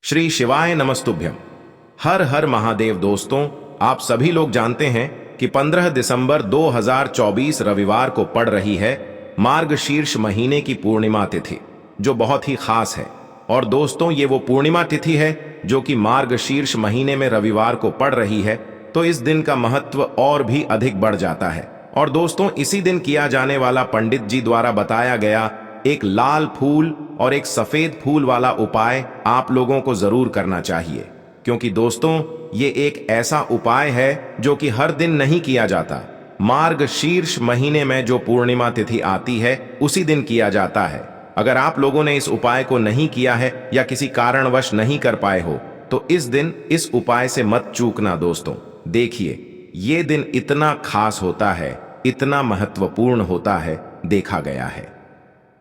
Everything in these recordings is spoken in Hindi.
श्री शिवाय नमस्तुभ्यम। हर हर महादेव। दोस्तों, आप सभी लोग जानते हैं कि 15 दिसंबर 2024 रविवार को पड़ रही है मार्गशीर्ष महीने की पूर्णिमा तिथि, जो बहुत ही खास है। और दोस्तों, ये वो पूर्णिमा तिथि है जो कि मार्गशीर्ष महीने में रविवार को पड़ रही है, तो इस दिन का महत्व और भी अधिक बढ़ जाता है। और दोस्तों, इसी दिन किया जाने वाला पंडित जी द्वारा बताया गया एक लाल फूल और एक सफेद फूल वाला उपाय आप लोगों को जरूर करना चाहिए, क्योंकि दोस्तों, ये एक ऐसा उपाय है जो कि हर दिन नहीं किया जाता। मार्गशीर्ष महीने में जो पूर्णिमा तिथि आती है उसी दिन किया जाता है। अगर आप लोगों ने इस उपाय को नहीं किया है या किसी कारणवश नहीं कर पाए हो, तो इस दिन इस उपाय से मत चूकना। दोस्तों देखिए, ये दिन इतना खास होता है, इतना महत्वपूर्ण होता है, देखा गया है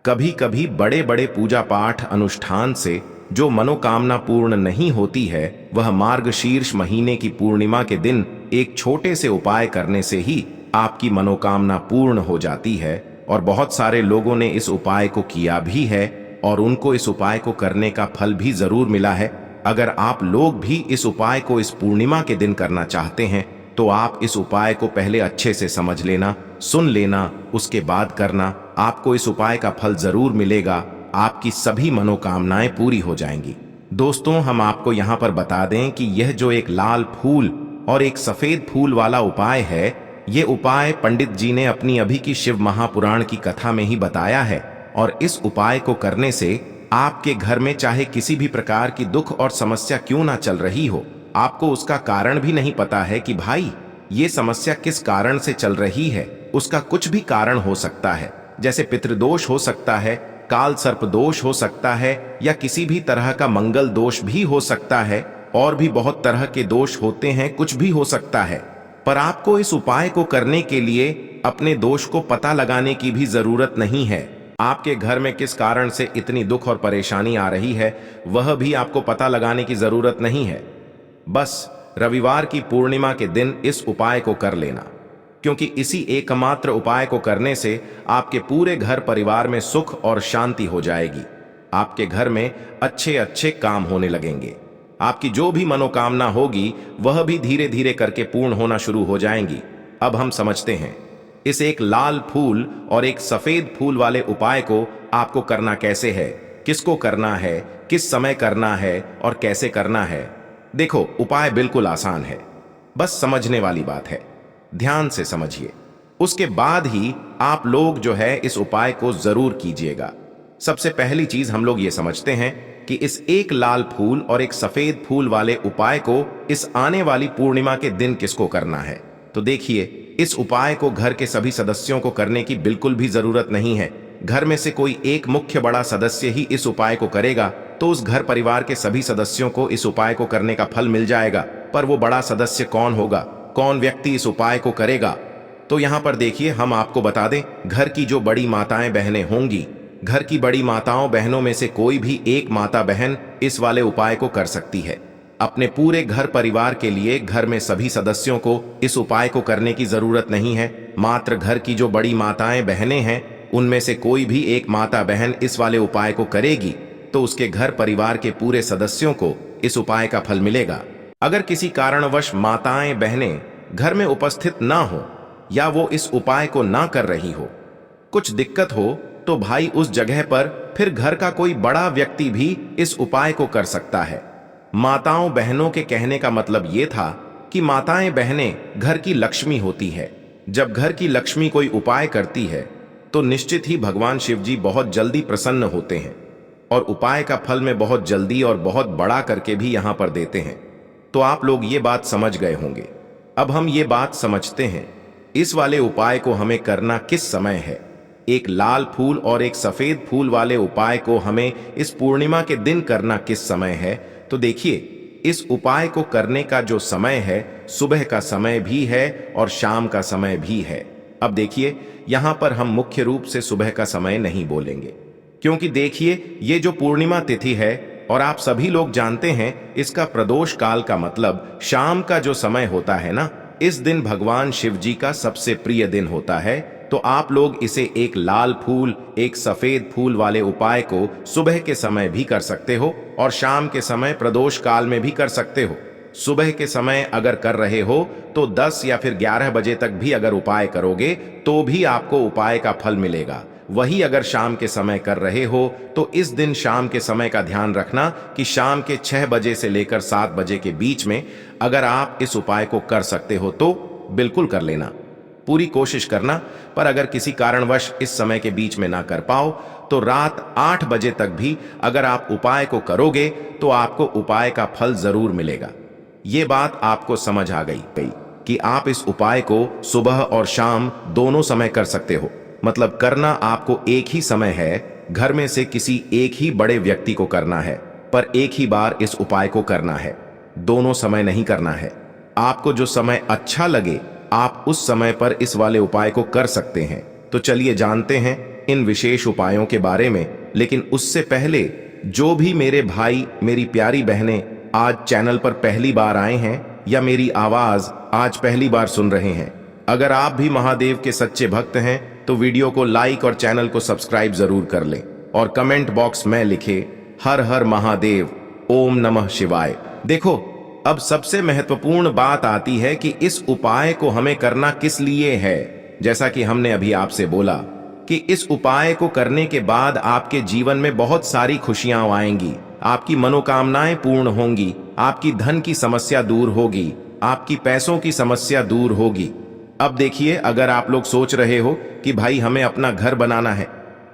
कभी कभी बड़े बड़े पूजा पाठ अनुष्ठान से जो मनोकामना पूर्ण नहीं होती है, वह मार्गशीर्ष महीने की पूर्णिमा के दिन एक छोटे से उपाय करने से ही आपकी मनोकामना पूर्ण हो जाती है। और बहुत सारे लोगों ने इस उपाय को किया भी है और उनको इस उपाय को करने का फल भी जरूर मिला है। अगर आप लोग भी इस उपाय को इस पूर्णिमा के दिन करना चाहते हैं, तो आप इस उपाय को पहले अच्छे से समझ लेना, सुन लेना, उसके बाद करना। आपको इस उपाय का फल जरूर मिलेगा, आपकी सभी मनोकामनाएं पूरी हो जाएंगी। दोस्तों, हम आपको यहाँ पर बता दें कि यह जो एक लाल फूल और एक सफेद फूल वाला उपाय है, ये उपाय पंडित जी ने अपनी अभी की शिव महापुराण की कथा में ही बताया है। और इस उपाय को करने से आपके घर में चाहे किसी भी प्रकार की दुख और समस्या क्यों ना चल रही हो, आपको उसका कारण भी नहीं पता है कि भाई ये समस्या किस कारण से चल रही है, उसका कुछ भी कारण हो सकता है। जैसे पितृदोष हो सकता है, काल सर्प दोष हो सकता है, या किसी भी तरह का मंगल दोष भी हो सकता है। और भी बहुत तरह के दोष होते हैं, कुछ भी हो सकता है। पर आपको इस उपाय को करने के लिए अपने दोष को पता लगाने की भी जरूरत नहीं है। आपके घर में किस कारण से इतनी दुख और परेशानी आ रही है, वह भी आपको पता लगाने की जरूरत नहीं है। बस रविवार की पूर्णिमा के दिन इस उपाय को कर लेना, क्योंकि इसी एकमात्र उपाय को करने से आपके पूरे घर परिवार में सुख और शांति हो जाएगी। आपके घर में अच्छे अच्छे काम होने लगेंगे। आपकी जो भी मनोकामना होगी वह भी धीरे धीरे करके पूर्ण होना शुरू हो जाएंगी। अब हम समझते हैं इस एक लाल फूल और एक सफेद फूल वाले उपाय को आपको करना कैसे है, किसको करना है, किस समय करना है और कैसे करना है। देखो, उपाय बिल्कुल आसान है, बस समझने वाली बात है। ध्यान से समझिए, उसके बाद ही आप लोग जो है इस उपाय को जरूर कीजिएगा। सबसे पहली चीज हम लोग ये समझते हैं कि इस एक लाल फूल और एक सफेद फूल वाले उपाय को इस आने वाली पूर्णिमा के दिन किसको करना है। तो देखिए, इस उपाय को घर के सभी सदस्यों को करने की बिल्कुल भी जरूरत नहीं है। घर में से कोई एक मुख्य बड़ा सदस्य ही इस उपाय को करेगा, तो उस घर परिवार के सभी सदस्यों को इस उपाय को करने का फल मिल जाएगा। पर वो बड़ा सदस्य कौन होगा, कौन व्यक्ति इस उपाय को करेगा, तो यहाँ पर देखिए, हम आपको बता दें, घर की जो बड़ी माताएं बहनें होंगी, घर की बड़ी माताओं बहनों में से कोई भी एक माता बहन इस वाले उपाय को कर सकती है। अपने पूरे घर परिवार के लिए घर में सभी सदस्यों को इस उपाय को करने की जरूरत नहीं है। मात्र घर की जो बड़ी माताएं बहनें हैं, उनमें से कोई भी एक माता बहन इस वाले उपाय को करेगी, तो उसके घर परिवार के पूरे सदस्यों को इस उपाय का फल मिलेगा। अगर किसी कारणवश माताएं बहनें घर में उपस्थित ना हो या वो इस उपाय को ना कर रही हो, कुछ दिक्कत हो, तो भाई उस जगह पर फिर घर का कोई बड़ा व्यक्ति भी इस उपाय को कर सकता है। माताओं बहनों के कहने का मतलब ये था कि माताएं बहनें घर की लक्ष्मी होती है। जब घर की लक्ष्मी कोई उपाय करती है, तो निश्चित ही भगवान शिव जी बहुत जल्दी प्रसन्न होते हैं और उपाय का फल में बहुत जल्दी और बहुत बड़ा करके भी यहां पर देते हैं। तो आप लोग ये बात समझ गए होंगे। अब हम ये बात समझते हैं इस वाले उपाय को हमें करना किस समय है। एक लाल फूल और एक सफेद फूल वाले उपाय को हमें इस पूर्णिमा के दिन करना किस समय है। तो देखिए, इस उपाय को करने का जो समय है, सुबह का समय भी है और शाम का समय भी है। अब देखिए, यहां पर हम मुख्य रूप से सुबह का समय नहीं बोलेंगे, क्योंकि देखिए, ये जो पूर्णिमा तिथि है और आप सभी लोग जानते हैं, इसका प्रदोष काल का मतलब शाम का जो समय होता है ना, इस दिन भगवान शिव जी का सबसे प्रिय दिन होता है। तो आप लोग इसे एक लाल फूल, एक सफेद फूल वाले उपाय को सुबह के समय भी कर सकते हो और शाम के समय प्रदोष काल में भी कर सकते हो। सुबह के समय अगर कर रहे हो तो 10 या फिर 11 बजे तक भी अगर उपाय करोगे तो भी आपको उपाय का फल मिलेगा। वही अगर शाम के समय कर रहे हो तो इस दिन शाम के समय का ध्यान रखना कि शाम के 6 बजे से लेकर 7 बजे के बीच में अगर आप इस उपाय को कर सकते हो तो बिल्कुल कर लेना, पूरी कोशिश करना। पर अगर किसी कारणवश इस समय के बीच में ना कर पाओ तो रात 8 बजे तक भी अगर आप उपाय को करोगे तो आपको उपाय का फल जरूर मिलेगा। ये बात आपको समझ आ गई कि आप इस उपाय को सुबह और शाम दोनों समय कर सकते हो। मतलब करना आपको एक ही समय है, घर में से किसी एक ही बड़े व्यक्ति को करना है, पर एक ही बार इस उपाय को करना है, दोनों समय नहीं करना है। आपको जो समय अच्छा लगे आप उस समय पर इस वाले उपाय को कर सकते हैं। तो चलिए जानते हैं इन विशेष उपायों के बारे में। लेकिन उससे पहले जो भी मेरे भाई मेरी प्यारी बहनें आज चैनल पर पहली बार आए हैं या मेरी आवाज आज पहली बार सुन रहे हैं, अगर आप भी महादेव के सच्चे भक्त हैं तो वीडियो को लाइक और चैनल को सब्सक्राइब जरूर कर लें और कमेंट बॉक्स में लिखे हर हर महादेव, ओम नमः शिवाय। देखो, अब सबसे महत्वपूर्ण बात आती है कि इस उपाय को हमें करना किस लिए है। जैसा कि हमने अभी आपसे बोला कि इस उपाय को करने के बाद आपके जीवन में बहुत सारी खुशियां आएंगी, आपकी मनोकामनाएं पूर्ण होंगी, आपकी धन की समस्या दूर होगी, आपकी पैसों की समस्या दूर होगी। अब देखिए, अगर आप लोग सोच रहे हो कि भाई हमें अपना घर बनाना है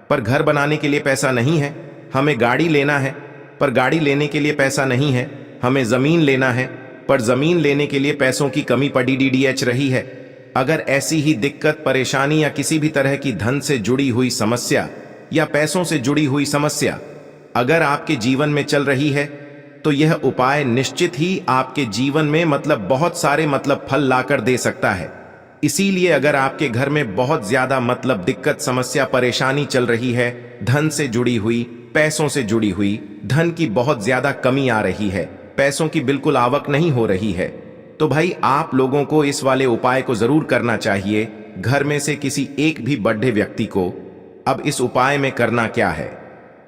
पर घर बनाने के लिए पैसा नहीं है, हमें गाड़ी लेना है पर गाड़ी लेने के लिए पैसा नहीं है, हमें जमीन लेना है पर जमीन लेने के लिए पैसों की कमी पड़ी डीडीएच रही है। अगर ऐसी ही दिक्कत, परेशानी या किसी भी तरह की धन से जुड़ी हुई समस्या या पैसों से जुड़ी हुई समस्या अगर आपके जीवन में चल रही है तो यह उपाय निश्चित ही आपके जीवन में बहुत सारे फल लाकर दे सकता है। इसीलिए अगर आपके घर में बहुत ज्यादा दिक्कत, समस्या, परेशानी चल रही है, धन से जुड़ी हुई, पैसों से जुड़ी हुई, धन की बहुत ज्यादा कमी आ रही है, पैसों की बिल्कुल आवक नहीं हो रही है, तो भाई आप लोगों को इस वाले उपाय को जरूर करना चाहिए, घर में से किसी एक भी बड़े व्यक्ति को। अब इस उपाय में करना क्या है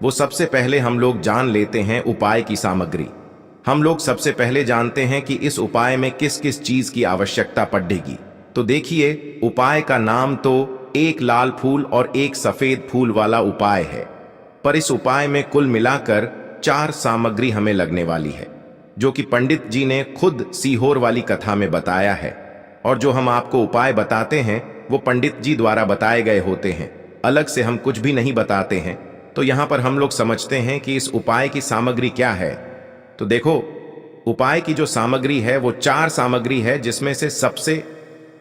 वो सबसे पहले हम लोग जान लेते हैं उपाय की सामग्री। हम लोग सबसे पहले जानते हैं कि इस उपाय में किस किस चीज की आवश्यकता पड़ेगी। तो देखिए, उपाय का नाम तो एक लाल फूल और एक सफेद फूल वाला उपाय है, पर इस उपाय में कुल मिलाकर 4 सामग्री हमें लगने वाली है, जो कि पंडित जी ने खुद सीहोर वाली कथा में बताया है। और जो हम आपको उपाय बताते हैं वो पंडित जी द्वारा बताए गए होते हैं, अलग से हम कुछ भी नहीं बताते हैं। तो यहाँ पर हम लोग समझते हैं कि इस उपाय की सामग्री क्या है। तो देखो, उपाय की जो सामग्री है वो 4 सामग्री है, जिसमें से सबसे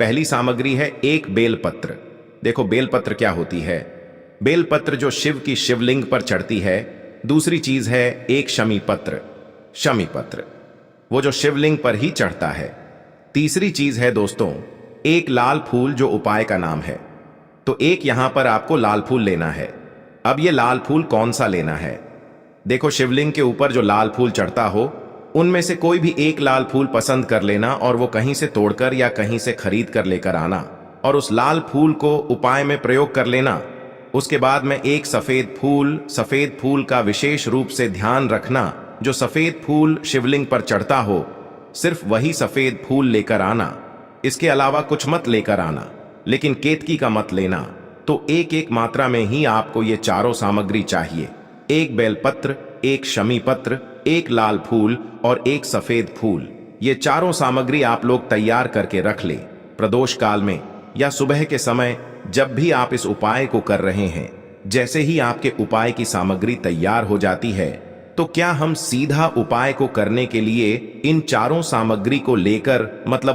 पहली सामग्री है एक बेलपत्र। देखो, बेलपत्र क्या होती है? बेलपत्र जो शिव की शिवलिंग पर चढ़ती है। दूसरी चीज है एक शमी पत्र, शमी पत्र वो जो शिवलिंग पर ही चढ़ता है। तीसरी चीज है दोस्तों एक लाल फूल, जो उपाय का नाम है। तो एक यहां पर आपको लाल फूल लेना है। अब ये लाल फूल कौन सा लेना है? देखो, शिवलिंग के ऊपर जो लाल फूल चढ़ता हो उनमें से कोई भी एक लाल फूल पसंद कर लेना और वो कहीं से तोड़कर या कहीं से खरीद कर लेकर आना और उस लाल फूल को उपाय में प्रयोग कर लेना। उसके बाद में एक सफेद फूल का विशेष रूप से ध्यान रखना। जो सफेद फूल शिवलिंग पर चढ़ता हो सिर्फ वही सफेद फूल लेकर आना, इसके अलावा कुछ मत लेकर आना, लेकिन केतकी का मत लेना। तो एक एक मात्रा में ही आपको ये चारों सामग्री चाहिए, एक बेलपत्र, एक शमी पत्र, एक लाल फूल और एक सफेद फूल। ये चारों सामग्री आप लोग तैयार करके रख ले। प्रदोष काल में या सुबह के समय जब भी आप इस उपाय को कर रहे हैं, जैसे ही आपके उपाय की सामग्री तैयार हो जाती है तो क्या हम सीधा उपाय को करने के लिए इन चारों सामग्री को लेकर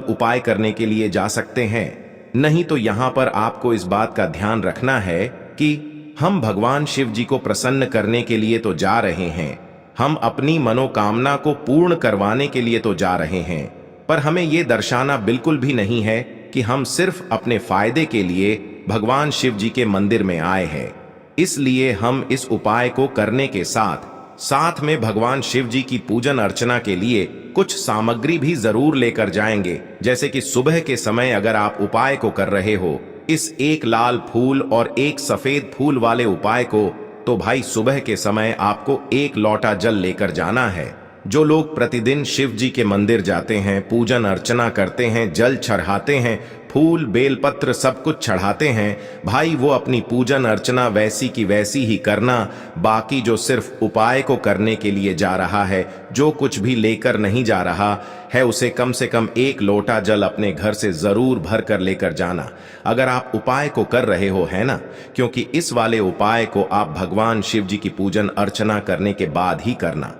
उपाय करने के लिए जा सकते हैं? नहीं, तो यहां पर आपको इस बात का ध्यान रखना है कि हम भगवान शिव जी को प्रसन्न करने के लिए तो जा रहे हैं, हम अपनी मनोकामना को पूर्ण करवाने के लिए तो जा रहे हैं, पर हमें यह दर्शाना बिल्कुल भी नहीं है कि हम सिर्फ अपने फायदे के लिए भगवान शिव जी के मंदिर में आए हैं। इसलिए हम इस उपाय को करने के साथ में भगवान शिव जी की पूजन अर्चना के लिए कुछ सामग्री भी जरूर लेकर जाएंगे। जैसे कि सुबह के समय अगर आप उपाय को कर रहे हो इस एक लाल फूल और एक सफेद फूल वाले उपाय को तो भाई सुबह के समय आपको एक लोटा जल लेकर जाना है। जो लोग प्रतिदिन शिव जी के मंदिर जाते हैं, पूजन अर्चना करते हैं, जल चढ़ाते हैं, फूल बेलपत्र सब कुछ चढ़ाते हैं, भाई वो अपनी पूजन अर्चना वैसी की वैसी ही करना। बाकी जो सिर्फ उपाय को करने के लिए जा रहा है, जो कुछ भी लेकर नहीं जा रहा है, उसे कम से कम एक लोटा जल अपने घर से जरूर भर कर लेकर जाना। अगर आप उपाय को कर रहे हो, है ना, क्योंकि इस वाले उपाय को आप भगवान शिव जी की पूजन अर्चना करने के बाद ही करना।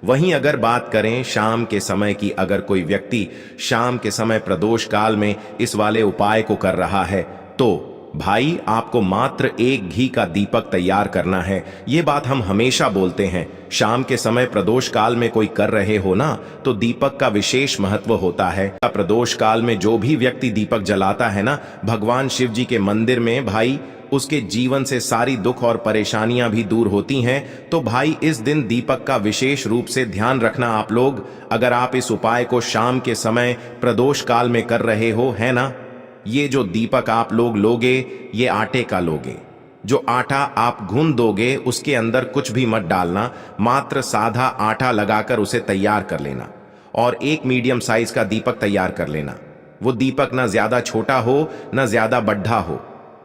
वहीं अगर बात करें शाम के समय की, अगर कोई व्यक्ति शाम के समय प्रदोष काल में इस वाले उपाय को कर रहा है, तो भाई आपको मात्र एक घी का दीपक तैयार करना है। ये बात हम हमेशा बोलते हैं, शाम के समय प्रदोष काल में कोई कर रहे हो ना, तो दीपक का विशेष महत्व होता है। प्रदोष काल में जो भी व्यक्ति दीपक जलाता है ना भगवान शिव जी के मंदिर में, भाई उसके जीवन से सारी दुख और परेशानियां भी दूर होती हैं। तो भाई इस दिन दीपक का विशेष रूप से ध्यान रखना आप लोग। अगर आप इस उपाय को शाम के समय प्रदोष काल में कर रहे हो, है ना, ये जो दीपक आप लोग लोगे ये आटे का लोगे। जो आटा आप गूंद दोगे उसके अंदर कुछ भी मत डालना, मात्र साधा आटा लगाकर उसे तैयार कर लेना और एक मीडियम साइज का दीपक तैयार कर लेना। वो दीपक ना ज्यादा छोटा हो ना ज्यादा बड्ढा हो,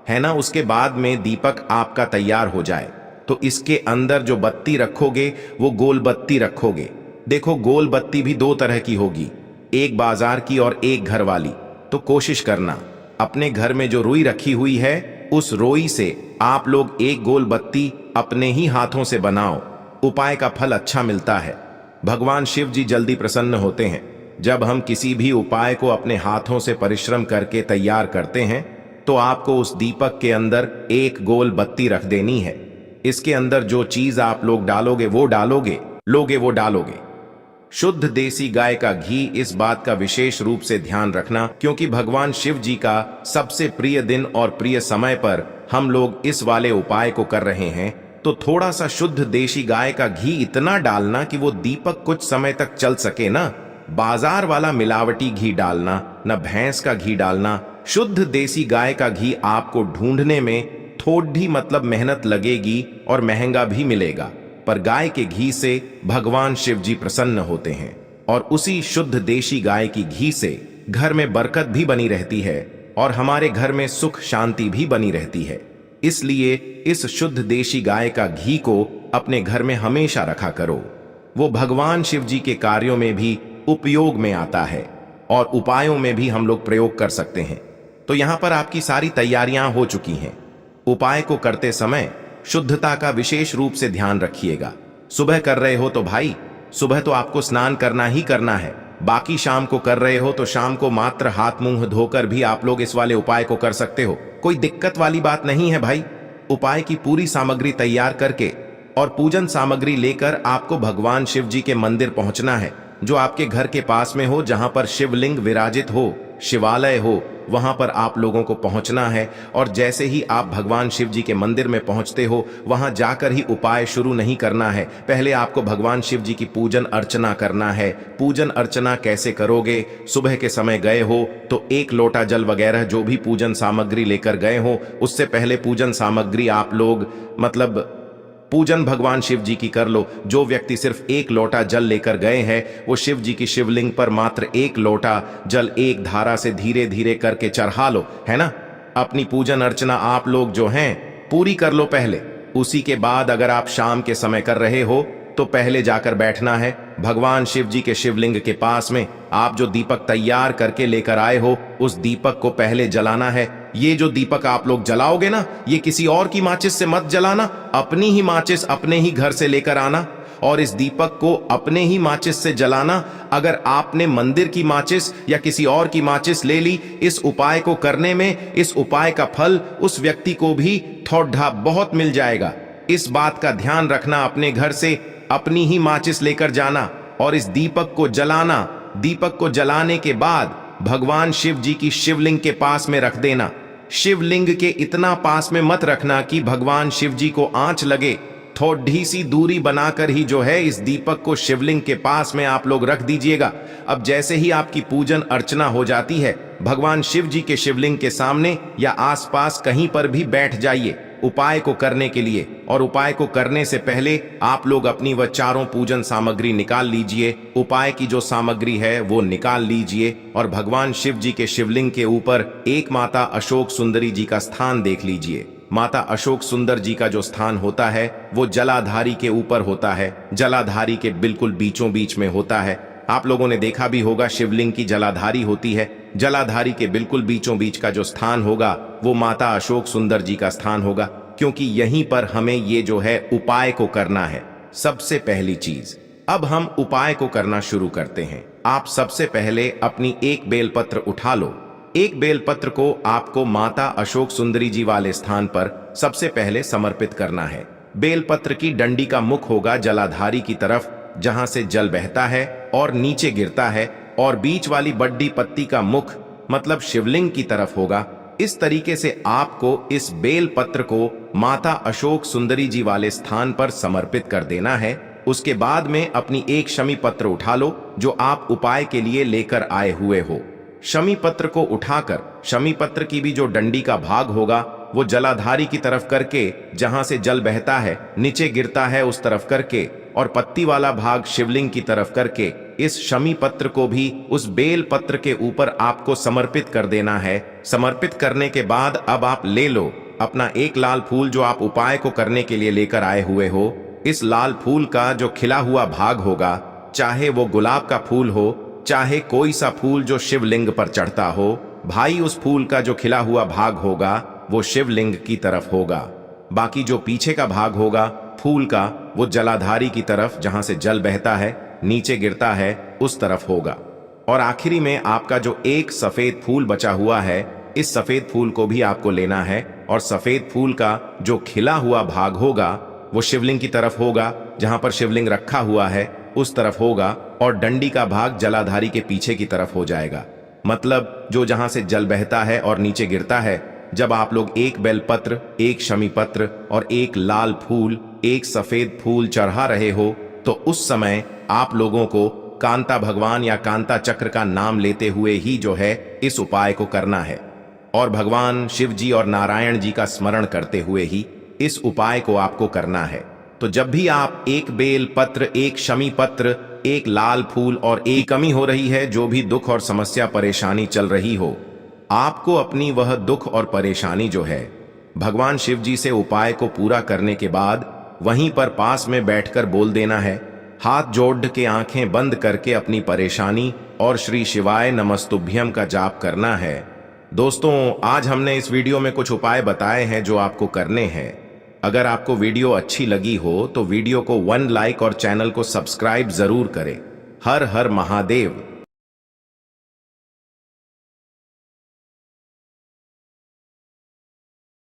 है ना। उसके बाद में दीपक आपका तैयार हो जाए तो इसके अंदर जो बत्ती रखोगे वो गोल बत्ती रखोगे। देखो गोल बत्ती भी दो तरह की होगी, एक बाजार की और एक घर वाली। तो कोशिश करना अपने घर में जो रुई रखी हुई है उस रुई से आप लोग एक गोल बत्ती अपने ही हाथों से बनाओ। उपाय का फल अच्छा मिलता है, भगवान शिव जी जल्दी प्रसन्न होते हैं। जब हम किसी भी उपाय को अपने हाथों से परिश्रम करके तैयार करते हैं तो आपको उस दीपक के अंदर एक गोल बत्ती रख देनी है। इसके अंदर जो चीज आप लोग डालोगे वो डालोगे। शुद्ध देसी गाय का घी। इस बात का विशेष रूप से ध्यान रखना, क्योंकि भगवान शिव जी का सबसे प्रिय दिन और प्रिय समय पर हम लोग इस वाले उपाय को कर रहे हैं। तो थोड़ा सा शुद्ध देसी गाय का घी इतना डालना कि वो दीपक कुछ समय तक चल सके ना। बाजार वाला मिलावटी घी डालना, न भैंस का घी डालना। शुद्ध देसी गाय का घी आपको ढूंढने में थोड़ी मतलब मेहनत लगेगी और महंगा भी मिलेगा, पर गाय के घी से भगवान शिव जी प्रसन्न होते हैं और उसी शुद्ध देसी गाय की घी से घर में बरकत भी बनी रहती है और हमारे घर में सुख शांति भी बनी रहती है। इसलिए इस शुद्ध देसी गाय का घी को अपने घर में हमेशा रखा करो। वो भगवान शिव जी के कार्यों में भी उपयोग में आता है और उपायों में भी हम लोग प्रयोग कर सकते हैं। तो यहां पर आपकी सारी तैयारियां हो चुकी हैं। उपाय को करते समय शुद्धता का विशेष रूप से ध्यान रखिएगा। सुबह कर रहे हो तो भाई सुबह तो आपको स्नान करना ही करना है। बाकी शाम को कर रहे हो तो शाम को मात्र हाथ मुंह धोकर भी आप लोग इस वाले उपाय को कर सकते हो। कोई दिक्कत वाली बात नहीं है भाई। उपाय की पूरी सामग्री तैयार करके और पूजन सामग्री लेकर आपको भगवान शिव जी के मंदिर पहुंचना है, जो आपके घर के पास में हो, जहां पर शिवलिंग विराजित हो, शिवालय हो, वहां पर आप लोगों को पहुंचना है। और जैसे ही आप भगवान शिव जी के मंदिर में पहुंचते हो, वहां जाकर ही उपाय शुरू नहीं करना है। पहले आपको भगवान शिव जी की पूजन अर्चना करना है। पूजन अर्चना कैसे करोगे? सुबह के समय गए हो तो एक लोटा जल वगैरह जो भी पूजन सामग्री लेकर गए हो, उससे पहले पूजन सामग्री आप लोग मतलब पूजन भगवान शिव जी की कर लो। जो व्यक्ति सिर्फ एक लोटा जल लेकर गए हैं वो शिव जी की शिवलिंग पर मात्र एक लोटा जल एक धारा से धीरे धीरे करके चढ़ा लो, है ना। अपनी पूजन अर्चना आप लोग जो हैं पूरी कर लो पहले। उसी के बाद अगर आप शाम के समय कर रहे हो तो पहले जाकर बैठना है भगवान शिव जी के शिवलिंग के पास में। आप जो दीपक तैयार करके लेकर आए हो उस दीपक को पहले जलाना है। ये जो दीपक आप लोग जलाओगे ना, ये किसी और की माचिस से मत जलाना, अपनी ही माचिस अपने ही घर से लेकर आना और इस दीपक को अपने ही माचिस से जलाना। अगर आपने मंदिर की माचिस या किसी और की माचिस ले ली इस उपाय को करने में, इस उपाय का फल उस व्यक्ति को भी थोड़ा बहुत मिल जाएगा। इस बात का ध्यान रखना, अपने घर से अपनी ही माचिस लेकर जाना और इस दीपक को जलाना। दीपक को जलाने के बाद भगवान शिव जी की शिवलिंग के पास में रख देना। शिवलिंग के इतना पास में मत रखना कि भगवान शिव जी को आंच लगे। थोड़ी सी दूरी बनाकर ही जो है इस दीपक को शिवलिंग के पास में आप लोग रख दीजिएगा। अब जैसे ही आपकी पूजन अर्चना हो जाती है भगवान शिव जी के शिवलिंग के सामने या आसपास कहीं पर भी बैठ जाइए उपाय को करने के लिए। और उपाय को करने से पहले आप लोग अपनी वह चारों पूजन सामग्री निकाल लीजिए। उपाय की जो सामग्री है वो निकाल लीजिए और भगवान शिव जी के शिवलिंग के ऊपर एक माता अशोक सुंदरी जी का स्थान देख लीजिए। माता अशोक सुंदर जी का जो स्थान होता है वो जलाधारी के ऊपर होता है, जलाधारी के बिल्कुल बीचों बीच में होता है। आप लोगों ने देखा भी होगा शिवलिंग की जलाधारी होती है, जलाधारी के बिल्कुल बीचों बीच का जो स्थान होगा वो माता अशोक सुंदर जी का स्थान होगा, क्योंकि यहीं पर हमें ये जो है उपाय को करना है। सबसे पहली चीज, अब हम उपाय को करना शुरू करते हैं। आप सबसे पहले अपनी एक बेलपत्र उठा लो। एक बेलपत्र को आपको माता अशोक सुंदरी जी वाले स्थान पर सबसे पहले समर्पित करना है। बेलपत्र की डंडी का मुख होगा जलाधारी की तरफ, जहां से जल बहता है और नीचे गिरता है, और बीच वाली बड्डी पत्ती का मुख मतलब शिवलिंग की तरफ होगा। इस तरीके से आपको इस बेल पत्र को माता अशोक सुंदरी जी वाले स्थान पर समर्पित कर देना है। उसके बाद में अपनी एक शमी पत्र उठा लो जो आप उपाय के लिए लेकर आए हुए हो। शमी पत्र को उठाकर शमी पत्र की भी जो डंडी का भाग होगा वो जलाधारी की तरफ करके, जहां से जल बहता है नीचे गिरता है उस तरफ करके, और पत्ती वाला भाग शिवलिंग की तरफ करके इस शमी पत्र को भी उस बेल पत्र के ऊपर आपको समर्पित कर देना है। समर्पित करने के बाद अब आप ले लो अपना एक लाल फूल जो आप उपाय को करने के लिए लेकर आए हुए हो। इस लाल फूल का जो खिला हुआ भाग होगा, चाहे वो गुलाब का फूल हो, चाहे कोई सा फूल जो शिवलिंग पर चढ़ता हो, भाई उस फूल का जो खिला हुआ भाग होगा वो शिवलिंग की तरफ होगा। बाकी जो पीछे का भाग होगा फूल का वो जलाधारी की तरफ, जहां से जल बहता है नीचे गिरता है उस तरफ होगा। और आखिरी में आपका जो एक सफेद फूल बचा हुआ है, इस सफेद फूल को भी आपको लेना है और सफेद फूल का जो खिला हुआ भाग होगा वो शिवलिंग की तरफ होगा, जहां पर शिवलिंग रखा हुआ है उस तरफ होगा, और डंडी का भाग जलाधारी के पीछे की तरफ हो जाएगा। मतलब जो जहां से जल बहता है और नीचे गिरता है। जब आप लोग एक बेलपत्र, एक शमी पत्र और एक लाल फूल, एक सफेद फूल चढ़ा रहे हो तो उस समय आप लोगों को कांता भगवान या कांता चक्र का नाम लेते हुए ही जो है इस उपाय को करना है, और भगवान शिव जी और नारायण जी का स्मरण करते हुए ही इस उपाय को आपको करना है। तो जब भी आप एक बेल पत्र, एक शमी पत्र, एक लाल फूल और एक कमी हो रही है, जो भी दुख और समस्या परेशानी चल रही हो, आपको अपनी वह दुख और परेशानी जो है भगवान शिव जी से उपाय को पूरा करने के बाद वहीं पर पास में बैठकर बोल देना है। हाथ जोड़ के आंखें बंद करके अपनी परेशानी और श्री शिवाय नमस्तुभ्यम का जाप करना है। दोस्तों, आज हमने इस वीडियो में कुछ उपाय बताए हैं जो आपको करने हैं। अगर आपको वीडियो अच्छी लगी हो तो वीडियो को 1 लाइक और चैनल को सब्सक्राइब जरूर करें। हर हर महादेव।